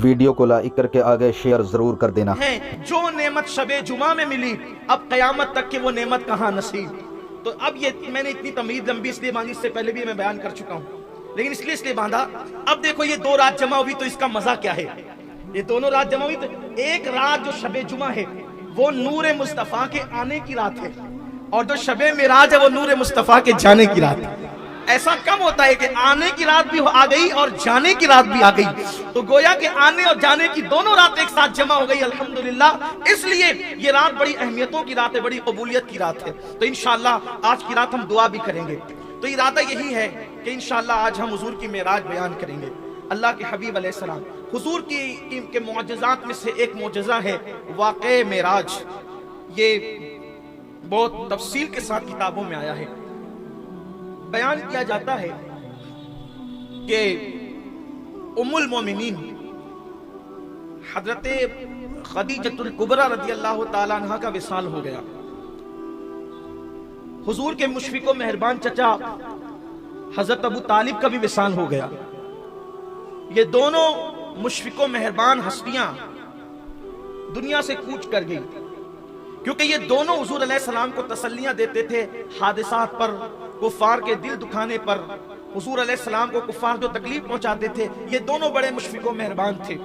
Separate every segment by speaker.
Speaker 1: Video کو like کر کے آگے شیئر ضرور کر دینا
Speaker 2: ہے جو نعمت شب جمعہ میں ملی اب قیامت تک کہ وہ نعمت کہاں نصیب. تو اب یہ میں نے اتنی تمہید لمبی اس لیے باندھی، اس سے پہلے بھی میں بیان کر چکا ہوں لیکن اس لیے باندھا. اب دیکھو یہ 2 رات جمع ہوئی تو اس کا مزہ کیا ہے. یہ دونوں رات جمع ہوئی تو ایک رات جو شب جمعہ ہے وہ نور مصطفیٰ کے آنے کی رات ہے اور جو شب معراج ہے وہ نور مصطفیٰ کے جانے کی رات ہے. ایسا کم ہوتا ہے کہ آنے کی رات بھی آ گئی اور جانے کی رات بھی آ گئی. تو گویا کہ آنے اور جانے کی دونوں رات ایک ساتھ جمع ہو گئی الحمدللہ. اس لیے یہ رات بڑی اہمیتوں کی رات ہے، بڑی قبولیت کی رات ہے. تو انشاءاللہ آج کی رات ہم دعا بھی کریں گے. تو ارادہ یہی ہے کہ انشاءاللہ آج ہم حضور کی معراج بیان کریں گے. اللہ کے حبیب علیہ السلام حضور کے معجزات میں سے ایک معجزہ ہے واقع معراج. یہ بہت تفصیل کے ساتھ کتابوں میں آیا ہے. بیان کیا جاتا ہے کہ ام المومنین حضرت خدیجۃ الکبریٰ رضی اللہ تعالیٰ عنہ کا وصال ہو گیا. حضور کے مشفق و مہربان چچا حضرت ابو طالب کا بھی وصال ہو گیا. یہ دونوں مشفق و مہربان ہستیاں دنیا سے کوچ کر گئی کیونکہ یہ دونوں حضور علیہ السلام کو تسلیاں دیتے تھے حادثات پر، کفار کے دل دکھانے پر. حضور علیہ السلام کو کفار جو تکلیف پہنچاتے تھے یہ دونوں بڑے مشفق و مہربان تھے.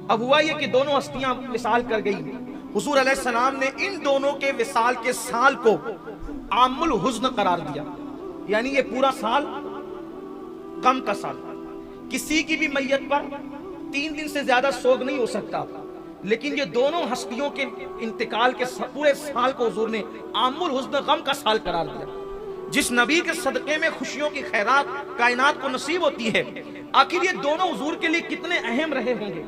Speaker 2: اب ہوا یہ کہ دونوں ہستیاں وصال کر گئی. حضور علیہ السلام نے ان دونوں کے وصال کے سال کو عام الحزن قرار دیا، یعنی یہ پورا سال غم کا سال. کسی کی بھی میت پر 3 دن سے زیادہ سوگ نہیں ہو سکتا، لیکن یہ دونوں ہستیوں کے انتقال کے پورے سال کو حضور نے عام الحزن غم کا سال قرار دیا. جس نبی کے صدقے میں خوشیوں کی خیرات کائنات کو نصیب ہوتی ہے، آخر یہ دونوں حضور کے لیے کتنے اہم رہے ہوں گے،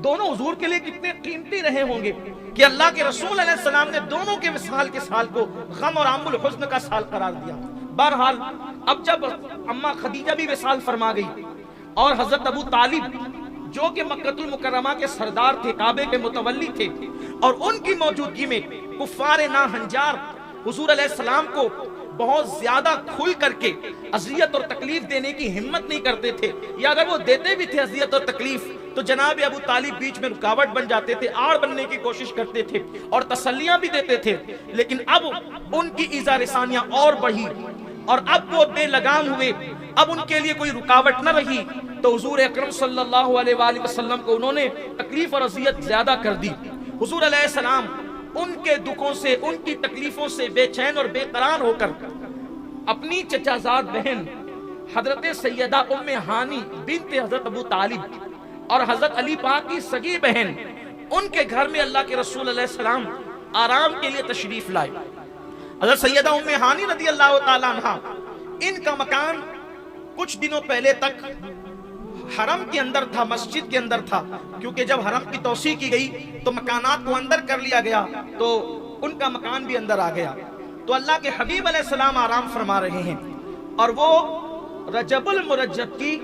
Speaker 2: دونوں حضور کے لیے کتنے قیمتی رہے ہوں گے کہ اللہ کے رسول علیہ السلام نے دونوں کے وصال کے سال کو غم اور عام الحزن کا سال قرار دیا. بہرحال اب جب اماں خدیجہ بھی وصال فرما گئی اور حضرت ابو طالب جو کہ مکہ المکرمہ کے سردار تھے، کعبے کے متولی تھے، اور ان کی موجودگی میں کفار ناہنجار حضور علیہ السلام کو بہت زیادہ کھل کر کے اذیت اور تکلیف دینے کی ہمت نہیں کرتے تھے، یا اگر وہ دیتے بھی تھے اذیت اور تکلیف تو جناب ابو طالب بیچ میں رکاوٹ بن جاتے تھے، آڑ بننے کی کوشش کرتے تھے اور تسلیاں بھی دیتے تھے. لیکن اب ان کی ایذا رسانیاں اور بڑھی اور اب وہ بے لگام ہوئے. اب ان کے لیے کوئی رکاوٹ نہ رہی تو حضور اکرم صلی اللہ علیہ وآلہ وسلم کو انہوں نے تکلیف اور اذیت زیادہ کر دی. حضور علیہ السلام ان کے دکھوں سے، ان کی تکلیفوں سے بے چین اور بے قرار ہو کر اپنی چچا زاد بہن حضرت سیدہ ام ہانی بنت حضرت ابو طالب اور حضرت علی پاک کی سگی بہن ان کے گھر میں اللہ کے رسول علیہ السلام آرام کے لیے تشریف لائے. حضرت سیدہ ام ہانی رضی اللہ تعالیٰ عنہ ان کا مکان کچھ دنوں پہلے تک حرم کے اندر تھا، مسجد کے اندر تھا، کیونکہ جب حرم کی توسیع کی گئی تو مکانات کو اندر کر لیا گیا تو ان کا مکان بھی اندر آ گیا. تو اللہ کے حبیب علیہ السلام آرام فرما رہے ہیں اور وہ رجب المرجب کی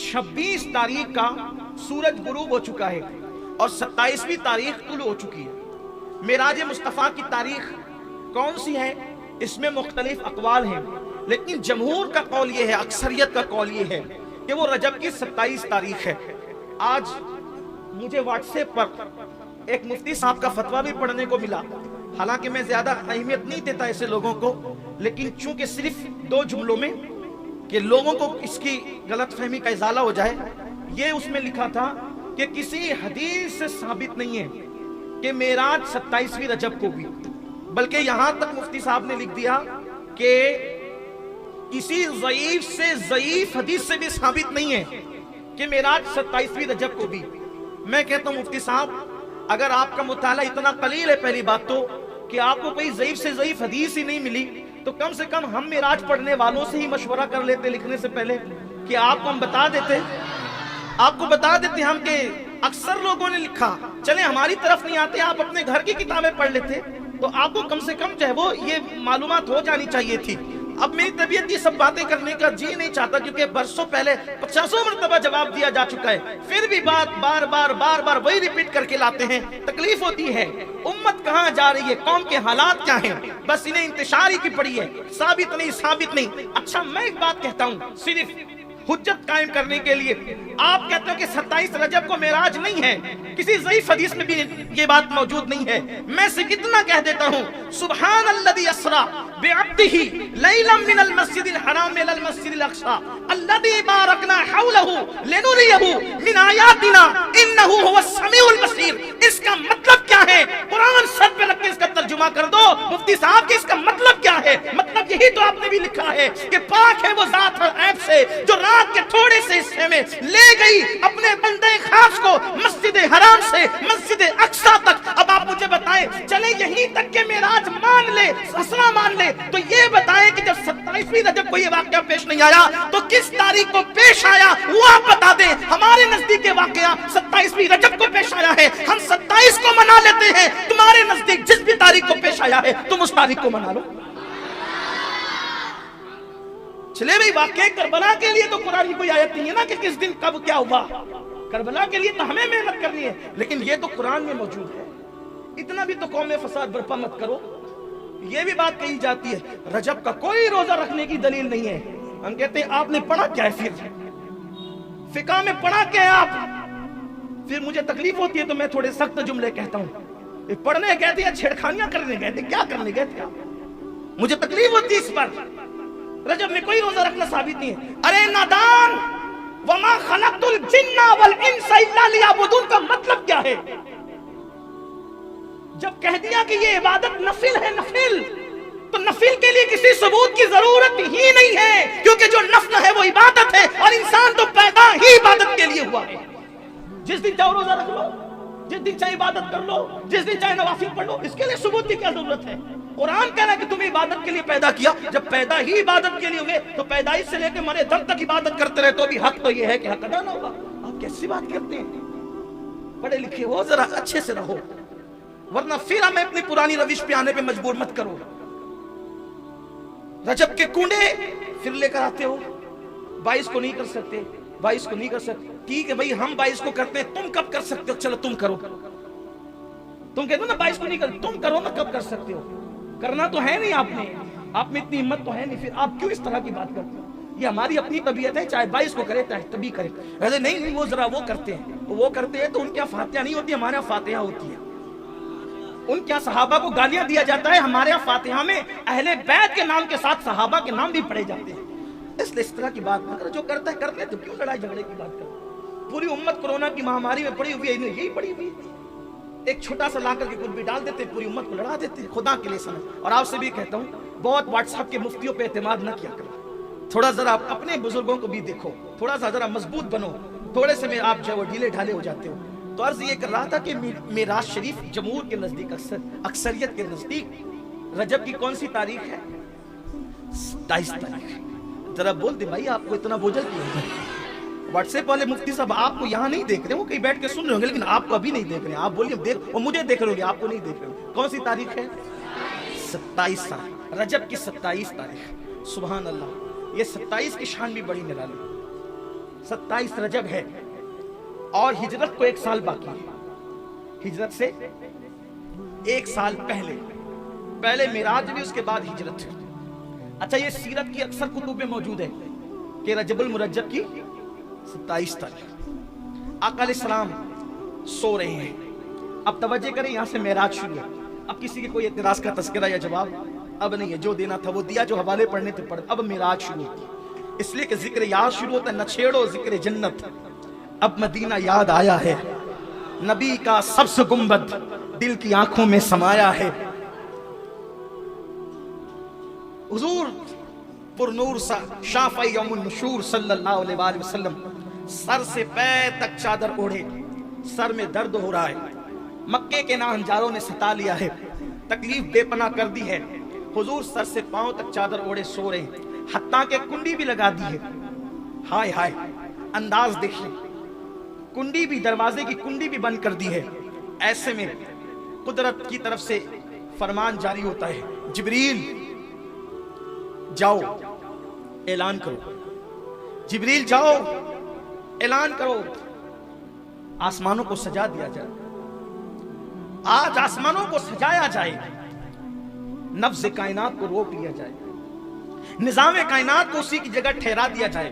Speaker 2: 26 تاریخ کا سورج غروب ہو چکا ہے اور 27ویں تاریخ طلوع ہو چکی ہے. معراج مصطفیٰ کی تاریخ کون سی ہے اس میں مختلف اقوال ہیں، لیکن جمہور کا قول یہ ہے، اکثریت کا قول یہ ہے کہ وہ رجب کی 27 تاریخ ہے. آج مجھے واٹس ایپ پر ایک مفتی صاحب کا فتویٰ بھی پڑھنے کو ملا، حالانکہ میں زیادہ اہمیت نہیں دیتا ایسے لوگوں کو، لیکن چونکہ صرف 2 جملوں میں کہ لوگوں کو اس کی غلط فہمی کا ازالہ ہو جائے، یہ اس میں لکھا تھا کہ کسی حدیث سے ثابت نہیں ہے کہ معراج 27ویں رجب کو بھی، بلکہ یہاں تک مفتی صاحب نے لکھ دیا کہ کسی ضعیف سے ضعیف حدیث سے بھی ثابت نہیں ہے کہ معراج 27ویں رجب کو بھی. میں کہتا ہوں مفتی صاحب اگر آپ کا مطالعہ اتنا قلیل ہے، پہلی بات تو کہ آپ کو کوئی ضعیف سے ضعیف حدیث ہی نہیں ملی، تو کم سے کم ہم معراج پڑھنے والوں سے ہی مشورہ کر لیتے لکھنے سے پہلے کہ آپ کو ہم بتا دیتے ہم کہ اکثر لوگوں نے لکھا، چلے ہماری طرف نہیں آتے، آپ اپنے گھر کی کتابیں پڑھ لیتے تو آپ کو کم سے کم جو ہے وہ یہ معلومات ہو جانی چاہیے تھی. اب میری طبیعت یہ سب باتیں کرنے کا جی نہیں چاہتا کیونکہ برسوں پہلے 50 مرتبہ جواب دیا جا چکا ہے، پھر بھی بات بار بار وہی ریپیٹ کر کے لاتے ہیں. تکلیف ہوتی ہے، امت کہاں جا رہی ہے، قوم کے حالات کیا ہیں، بس انہیں انتشار ہی کی پڑی ہے، ثابت نہیں. اچھا میں ایک بات کہتا ہوں، صرف حجت قائم کرنے کے لیے آپ کہتے ہو کہ 27 رجب کو معراج نہیں ہے، کسی ضعیف حدیث میں بھی یہ بات موجود نہیں ہے۔ میں صرف اتنا کہہ دیتا ہوں، سبحان الذی اسری بعبدہ لیلا من المسجد الحرام الی المسجد الاقصی الذی بارکنا حولہ لنریہ من آیاتنا انہ هو السمیع البصیر۔ اس کا مطلب کیا ہے؟ قرآن سر پہ رکھ کے اس کا ترجمہ کر دو مفتی صاحب کہ اس کا مطلب کیا ہے؟ مطلب یہی تو آپ نے بھی لکھا ہے کہ پاک ہے وہ ذات ہر عیب سے جو رات کے تھوڑے سے حصے میں لے گئی اپنے بندے خاص کو مسجد حرام سے مسجد اقصی تک۔ اب آپ مجھے بتائیں، چلے یہیں تک کہ معراج مان لے، اسرا مان لے، تو یہ بتائیں کہ جب 27ویں رجب کو یہ واقعہ پیش نہیں آیا تو کس تاریخ کو پیش آیا وہ آپ بتا دیں۔ ہمارے نزدیک واقعہ 27ویں رجب کو پیش آیا ہے، ہم 27 کو منا لیتے ہیں، تمہارے نزدیک جس بھی تاریخ کو پیش آیا ہے تم اس تاریخ کو منا لو۔ چلے بھئی واقعہ کربلا کے لیے تو قرآن کی کوئی آیت نہیں ہے نا کہ کس دن کب کیا ہوا، کربلا کے لیے تو ہمیں محنت کرنی ہے، لیکن یہ تو قرآن میں موجود ہے۔ اتنا بھی تو قوم میں فساد برپا مت کرو۔ یہ بھی بات کہی جاتی ہے رجب کا کوئی روزہ رکھنے کی دلیل نہیں ہے۔ ہم کہتے ہیں آپ نے پڑھا کیا ہے؟ پھر فقہ میں پڑھا کیا ہے آپ؟ پھر مجھے تکلیف ہوتی ہے تو میں تھوڑے سخت جملے کہتا ہوں، پڑھنے گئے تھے یا چھیڑخانیاں کرنے گئے تھے، کیا کرنے گئے تھے آپ؟ مجھے تکلیف ہوتی ہے اس پر۔ رجب میں کوئی روزہ رکھنا ثابت نہیں ہے۔ ارے نادان، وما خلقت الجن والانس الا لیعبدون کا مطلب کیا ہے؟ جب کہہ دیا کہ یہ عبادت نفل ہے، نفل، تو نفل کے لیے کسی ثبوت کی ضرورت ہی نہیں ہے، کیونکہ جو نفل ہے وہ عبادت ہے، اور انسان تو پیدا ہی عبادت کے لیے ہوا ہے۔ جس دن چاہو روزہ رکھ لو، جس دن چاہے عبادت کر لو، جس دن چاہے نوافل پڑھ لو، اس کے لیے ثبوت کی کیا ضرورت ہے؟ قرآن کہہ رہا ہے کہ تمہیں عبادت کے لیے پیدا کیا، جب پیدا ہی عبادت کے لیے ہوئے تو پیدائش سے لے کے مرے دم تک عبادت کرتے رہے، تو بھی حق تو یہ ہے کہ حق ادا نہ ہوگا۔ آپ کیسی بات کرتے ہیں؟ پڑھے لکھے ہو، ذرا اچھے سے رہو، ورنہ پھر ہمیں اپنی پرانی روش پہ آنے پہ مجبور مت کرو۔ رجب کے کنڈے پھر لے کر آتے ہو، 22 کو نہیں کر سکتے، 22 کو نہیں کر سکتے، ٹھیک ہے بھائی ہم 22 کو کرتے ہیں، تم کب کر سکتے ہو؟ چلو تم کرو۔ تم کہتے ہو نا 22 کو نہیں کرتے، تم کرو نا، کب کر سکتے ہو؟ کرنا تو ہے نہیں آپ نے، آپ میں اتنی ہمت تو ہے نہیں، پھر آپ کیوں اس طرح کی بات کرتے ہو؟ یہ ہماری اپنی طبیعت ہے، چاہے 22 کو کرے چاہے تبھی کرے۔ ایسے نہیں وہ ذرا وہ کرتے ہیں تو ان کے فاتحہ نہیں ہوتی، ہمارے یہاں فاتحہ ہوتی ہے۔ ان کے صحابہ کو گالیاں دیا جاتا ہے، ہمارے یہاں فاتحہ میں اہل بیت کے نام کے ساتھ صحابہ کے نام بھی پڑھے جاتے ہیں۔ اس لیے اس طرح کی بات نہ کرو، جو کرتا ہے کرنے تو کیوں لڑائی جھگڑے کی بات کرو؟ پوری امت کورونا کی مہاماری میں پڑی ہوئی ہے، یہی پڑی ہوئی ہے، ایک چھوٹا سا لا کر کے کچھ بھی ڈال دیتے، پوری امت کو لڑا دیتے، خدا کے لیے سمجھ۔ اور آپ سے بھی کہتا ہوں، بہت واٹس ایپ کے مفتیوں پہ اعتماد نہ کیا کرو، تھوڑا ذرا اپنے بزرگوں کو بھی دیکھو، تھوڑا سا ذرا مضبوط بنو، تھوڑے سے میں آپ جو ڈھیلے ڈھالے ہو جاتے ہو۔ تو عرض یہ کر رہا تھا کہ معراج شریف جمہور کے نزدیک، اکثریت کے نزدیک رجب کی کون سی تاریخ ہے؟ 27 تاریخ۔ ذرا بول دے بھائی، آپ کو اتنا بوجھل کیوں ہے؟ واٹس ایپ والے مفتی صاحب آپ کو یہاں نہیں دیکھ رہے، وہ کہیں بیٹھ کے سن رہے ہوں گے، لیکن آپ کو ابھی نہیں دیکھ رہے ہیں۔ آپ بولیے دیکھ، وہ مجھے دیکھ رہے ہوں گے، آپ کو نہیں دیکھ رہے ہوں۔ کون سی تاریخ ہے؟ 27 تاریخ، رجب کی 27 تاریخ۔ سبحان اللہ، یہ 27 کی شان بھی بڑی نرالی۔ 27 رجب ہے اور ہجرت کو 1 سال باقی ہے، ہجرت سے 1 سال پہلے معراج ہوئی، اس کے بعد ہجرت ہوئی۔ اچھا، یہ سیرت کی اکثر کتب میں موجود ہے کہ رجب المرجب کی 27 تاریخ آقا علیہ السلام سو رہے ہیں۔ اب توجہ کریں، یہاں سے معراج شروع ہے۔ اب کسی کے کوئی اعتراض کا تذکرہ یا جواب اب نہیں ہے، جو دینا تھا وہ دیا، جو حوالے پڑھنے تھے پڑھ۔ اب معراج شروع ہوتی، اس لیے کہ ذکر یاد شروع ہوتا ہے، نہ چھیڑو ذکر جنت، اب مدینہ یاد آیا ہے، نبی کا سبز گنبد دل کی آنکھوں میں سمایا ہے، حضور پر نور سا شافعی یوم النشور صلی اللہ علیہ وآلہ وسلم سر سے پیر تک چادر اوڑھے، سر میں درد ہو رہا ہے، مکے کے ناہنجاروں نے ستا لیا ہے، تکلیف بے پناہ کر دی ہے، حضور سر سے پاؤں تک چادر اوڑھے سو رہے ہیں، حتیٰ کہ کنڈی بھی لگا دی ہے۔ ہائے ہائے، انداز دیکھیں، کنڈی بھی، دروازے کی کنڈی بھی بند کر دی ہے۔ ایسے میں قدرت کی طرف سے فرمان جاری ہوتا ہے، جبریل جاؤ اعلان کرو، جبریل جاؤ اعلان کرو، آسمانوں کو سجا دیا جائے، آج آسمانوں کو سجایا جائے، نبض کائنات کو روک لیا جائے، نظام کائنات کو اسی کی جگہ ٹھہرا دیا جائے،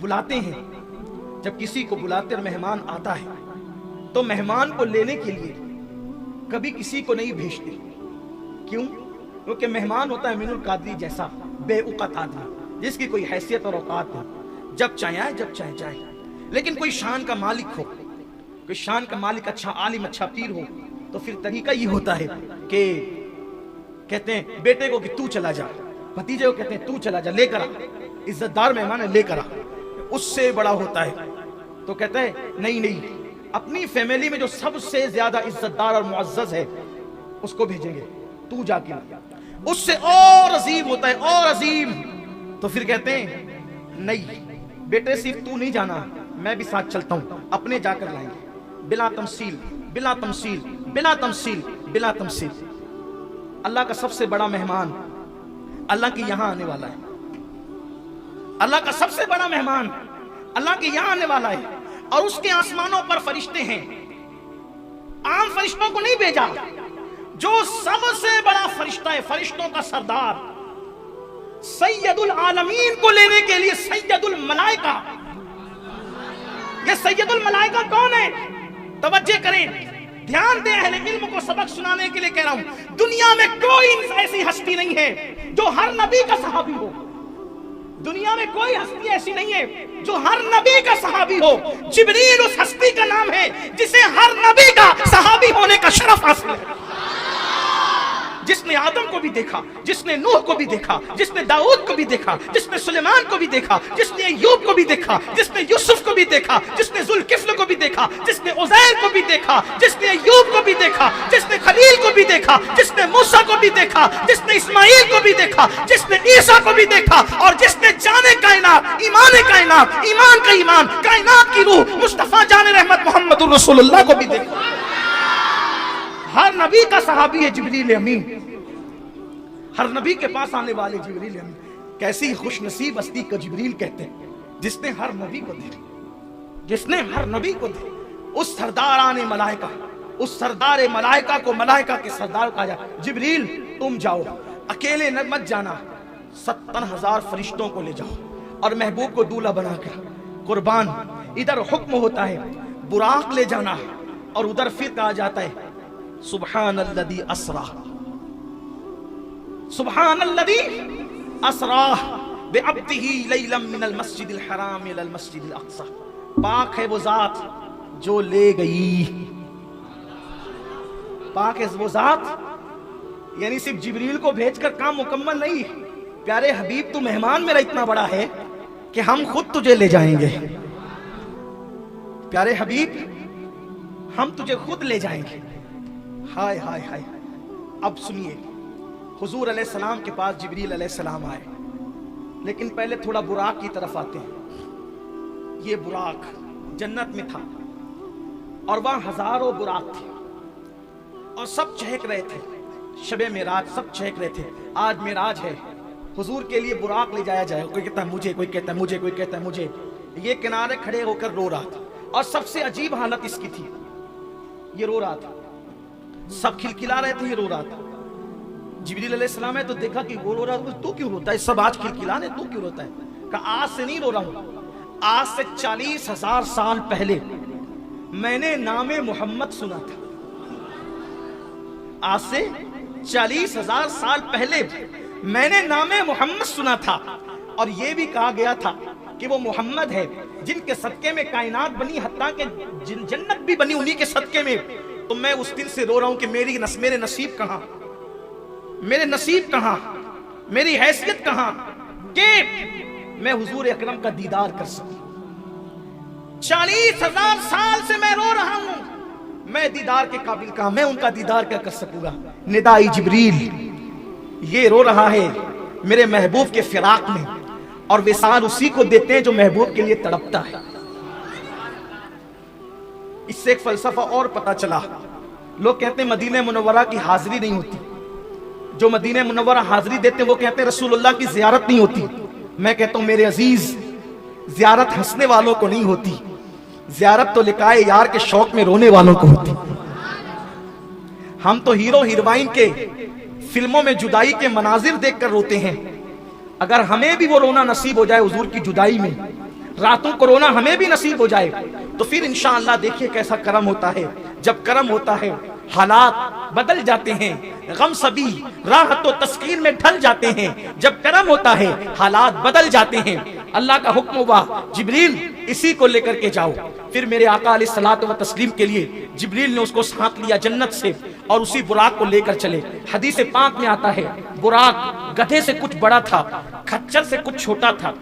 Speaker 2: بلاتے ہیں، جب کسی کو بلاتے اور مہمان آتا ہے تو مہمان کو لینے کے لیے کبھی کسی کو نہیں بھیجتے. کیوں؟ کیونکہ مہمان ہوتا ہے مین القادری جیسا بے اوقات آدمی جس کی کوئی حیثیت اور اوقات نہیں، جب چاہے آئے جب چاہے جائے. لیکن کوئی شان کا مالک ہو، کوئی شان کا مالک اچھا عالم اچھا پیر ہو تو پھر طریقہ یہ ہوتا ہے کہ کہتے ہیں بیٹے کو کہ تو چلا جا، بھتیجے کو کہتے ہیں تو چلا جا، لے کر آ، عزت دار مہمان ہے لے کر آ. اس سے بڑا ہوتا ہے تو کہتا ہے نہیں اپنی فیملی میں جو سب سے زیادہ عزت دار اور معزز ہے اس کو بھیجیں گے، تو جا کے لا. اس سے اور عظیم ہوتا ہے اور عظیم، تو پھر کہتے ہیں نہیں بیٹے صرف تو نہیں جانا، میں بھی ساتھ چلتا ہوں، اپنے جا کر لائیں گے. بلا تمثیل بلا تمثیل بلا تمثیل بلا تمثیل. اللہ کا سب سے بڑا مہمان اللہ کے یہاں آنے والا ہے. اللہ کا سب سے بڑا مہمان اللہ کے یہاں آنے والا ہے، اور اس کے آسمانوں پر فرشتے ہیں. عام فرشتوں کو نہیں بھیجا، جو سب سے بڑا فرشتہ ہے، فرشتوں کا سردار سید العالمین کو لینے کے لیے سید الملائکہ. یہ سید الملائکہ کون ہے؟ توجہ کریں، دھیان دیں، اہل علم کو سبق سنانے کے لیے کہہ رہا ہوں. دنیا میں کوئی ایسی ہستی نہیں ہے جو ہر نبی کا صحابی ہو. دنیا میں کوئی ہستی ایسی نہیں ہے جو ہر نبی کا صحابی ہو. جبریل اس ہستی کا نام ہے جسے ہر نبی کا صحابی ہونے کا شرف حاصل ہے. جس نے آدم کو بھی دیکھا، جس نے نوح کو بھی دیکھا، جس نے داؤد کو بھی دیکھا، جس نے سلیمان کو بھی دیکھا، جس نے ایوب کو بھی دیکھا، جس نے یوسف کو بھی دیکھا، جس نے ذوالکفل کو بھی دیکھا، جس نے عزیر کو بھی دیکھا، جس نے ایوب کو بھی دیکھا، جس نے خلیل کو بھی دیکھا، جس نے موسیٰ کو بھی دیکھا، جس نے اسماعیل کو بھی دیکھا، جس نے عیسیٰ کو بھی دیکھا، اور جس نے جانے کائنات، ایمان کا ایمان، کائنات کی روح مصطفیٰ جان رحمت محمد الرسول اللہ کو بھی دیکھا. ہر نبی کا صحابی ہے جبریل امین، ہر نبی کے پاس آنے والے جبریل امین. کیسی خوش نصیب ہستی کو جبریل کہتے ہیں جس نے ہر نبی کو دیکھا، جس نے ہر نبی کو دیکھا. اس سرداران ملائکہ، اس سردار ملائکہ کو ملائکہ کے سردار کہا جائے. جبریل تم جاؤ، اکیلے مت جانا، 70,000 فرشتوں کو لے جاؤ اور محبوب کو دولہا بنا کر قربان. ادھر حکم ہوتا ہے براق لے جانا، اور ادھر پھر کہا جاتا ہے سبحان الذی اسرا، سبحان الذی اسرا بعبدہ لیلا من المسجد الحرام الى المسجد الاقصی. پاک ہے وہ ذات جو لے گئی، پاک ہے وہ ذات. یعنی صرف جبریل کو بھیج کر کام مکمل نہیں. پیارے حبیب تو مہمان میرا اتنا بڑا ہے کہ ہم خود تجھے لے جائیں گے. پیارے حبیب ہم تجھے خود لے جائیں گے. ہائے ہائے ہائے. اب سنیے، حضور علیہ السلام کے پاس جبریل علیہ السلام آئے، لیکن پہلے تھوڑا براق کی طرف آتے ہیں. یہ براق جنت میں تھا اور وہاں ہزاروں براق تھے اور سب چہک رہے تھے. شب معراج سب چہک رہے تھے. آج معراج ہے، حضور کے لیے براق لے جایا جائے. کوئی کہتا ہے مجھے، کوئی کہتا ہے مجھے، کوئی کہتا ہے مجھے. یہ کنارے کھڑے ہو کر رو رہا تھا، اور سب سے عجیب حالت اس کی تھی، یہ رو رہا تھا. سب کھلکھلا رہے تھے، یہ رو رہا تھا. جبریل علیہ السلام ہے تو دیکھا کہ وہ رو رہا ہے. تو کیوں روتا ہے؟ سب آج کھلکھلانے، تو کیوں روتا ہے؟ کہا آج سے نہیں رو رہا ہوں، آج سے 40,000 سال پہلے میں نے نام محمد سنا تھا. آج سے 40,000 سال پہلے میں نے نام محمد سنا تھا، اور یہ بھی کہا گیا تھا کہ وہ محمد ہے جن کے صدقے میں کائنات بنی، حتیٰ کہ جنت بھی بنی انہی کے صدقے میں. تو میں اس دن سے رو رہا ہوں کہ میرے نصیب کہاں، میرے نصیب کہاں، میری حیثیت کہاں کہ میں حضور اکرم کا دیدار کر سکوں. 40,000 سال سے میں رو رہا ہوں، میں دیدار کے قابل کہاں، میں ان کا دیدار کیا کر سکوں گا. ندائی جبریل، یہ رو رہا ہے میرے محبوب کے فراق میں، اور وصال اسی کو دیتے ہیں جو محبوب کے لیے تڑپتا ہے. اس سے ایک فلسفہ اور پتا چلا. لوگ کہتے ہیں مدینہ منورہ کی حاضری نہیں ہوتی. جو مدینہ منورہ حاضری دیتے ہیں وہ کہتے ہیں رسول اللہ کی زیارت نہیں ہوتی. میں کہتا ہوں میرے عزیز، زیارت ہنسنے والوں کو نہیں ہوتی، زیارت تو لقائے یار کے شوق میں رونے والوں کو ہوتی. ہم تو ہیرو ہیروائن کے فلموں میں جدائی کے مناظر دیکھ کر روتے ہیں، اگر ہمیں بھی وہ رونا نصیب ہو جائے حضور کی جدائی میں، راتوں کو رونا ہمیں بھی نصیب ہو جائے، تو پھر انشاءاللہ دیکھیے کیسا کرم ہوتا ہے۔ جب کرم ہوتا ہے حالات بدل جاتے ہیں، غم سبھی راحت و تسکین میں ڈھل جاتے ہیں۔ جب کرم ہوتا ہے حالات بدل جاتے ہیں۔ اللہ کا حکم ہوا جبریل اسی کو لے کر کے جاؤ۔ پھر میرے آقا علیہ الصلوۃ والتسلیم کے لیے جبریل نے اس کو ساتھ لیا جنت سے اور اسی براق کو لے کر چلے۔ حدیث پاک میں آتا ہے براق گدھے سے کچھ بڑا تھا، کھچر سے کچھ چھوٹا تھا،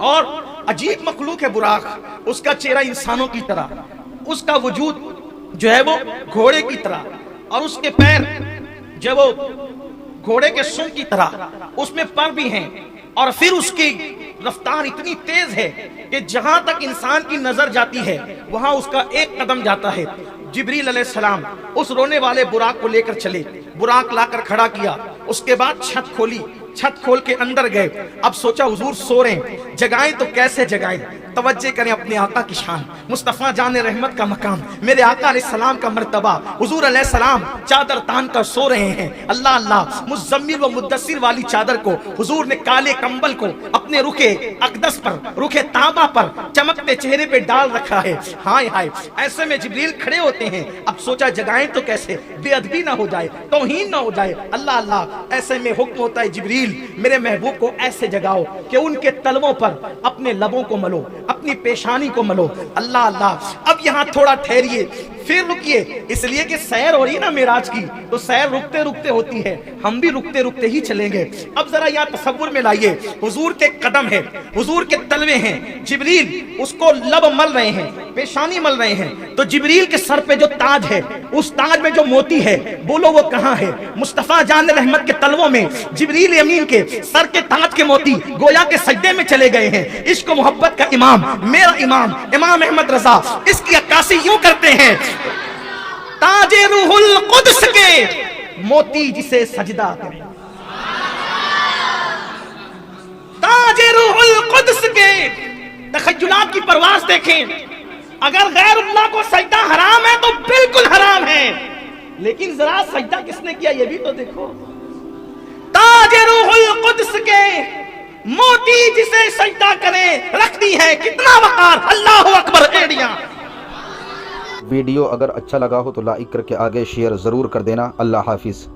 Speaker 2: اور عجیب مخلوق ہے براق۔ اس کا چہرہ انسانوں کی طرح، اس کا وجود جو ہے وہ گھوڑے کی طرح، اور اس کے پیر جو وہ گھوڑے کے سن کی طرح، اس میں پر بھی ہیں، اور پھر اس کی رفتار اتنی تیز ہے کہ جہاں تک انسان کی نظر جاتی ہے وہاں اس کا ایک قدم جاتا ہے۔ جبریل علیہ السلام اس رونے والے براق کو لے کر چلے، براق لا کر کھڑا کیا، اس کے بعد چھت کھولی، چھت کھول کے اندر گئے۔ اب سوچا حضور سو رہے ہیں، جگائیں تو کیسے جگائیں؟ توجہ کریں اپنے آقا کی شان، مصطفیٰ جان رحمت کا مقام، میرے آقا علیہ السلام کا مرتبہ۔ حضور علیہ السلام چادر تان کر سو رہے ہیں، اللہ اللہ، مزمل و مدثر والی چادر کو حضور نے کالے کمبل کو اپنے رخ اقدس پر، رخ تابہ پر چمکتے چہرے پہ ڈال رکھا ہے۔ ہائے ہائے، ایسے میں جبریل کھڑے ہوتے ہیں۔ اب سوچا جگائیں تو کیسے، بے ادبی نہ ہو جائے، توہین نہ ہو جائے، اللہ اللہ۔ ایسے میں حکم ہوتا ہے جبریل میرے محبوب کو ایسے جگاؤ کہ ان کے تلووں پر اپنے لبوں کو ملو، اپنی پیشانی کو ملو، اللہ اللہ۔ اب یہاں تھوڑا ٹھہریے، پھر رکیے، اس لیے کہ سیر ہو رہی ہے نا معراج کی، تو سیر رکتے رکتے ہوتی ہے، ہم بھی رکتے رکتے ہی چلیں گے۔ اب ذرا یہاں تصور میں لائیے، حضور کے قدم ہے، حضور کے تلوے ہیں، جبریل اس کو لب مل رہے ہیں، پیشانی مل رہے ہیں، تو جبریل کے سر پہ جو تاج ہے، اس تاج میں جو موتی ہے، بولو وہ کہاں ہے؟ مصطفیٰ جان رحمت کے تلووں میں جبریل امین کے سر کے تاج کے موتی گویا کے سجدے میں چلے گئے ہیں۔ عشق و محبت کا امام، میرا امام امام احمد رضا اس کی عکاسی یوں کرتے ہیں، تاج روح القدس کے موتی جسے سجدہ کرے، تاج روح القدس کے۔ تخیلات کی پرواز دیکھیں، اگر غیر اللہ کو سجدہ حرام ہے تو بالکل حرام ہے، لیکن ذرا سجدہ کس نے کیا یہ بھی تو دیکھو۔ تاج روح القدس کے موتی جسے سجدہ کرے، رکھتی ہے کتنا وقار، اللہ اکبر ایڑیاں۔
Speaker 1: ویڈیو اگر اچھا لگا ہو تو لائک کر کے آگے شیئر ضرور کر دینا۔ اللہ حافظ۔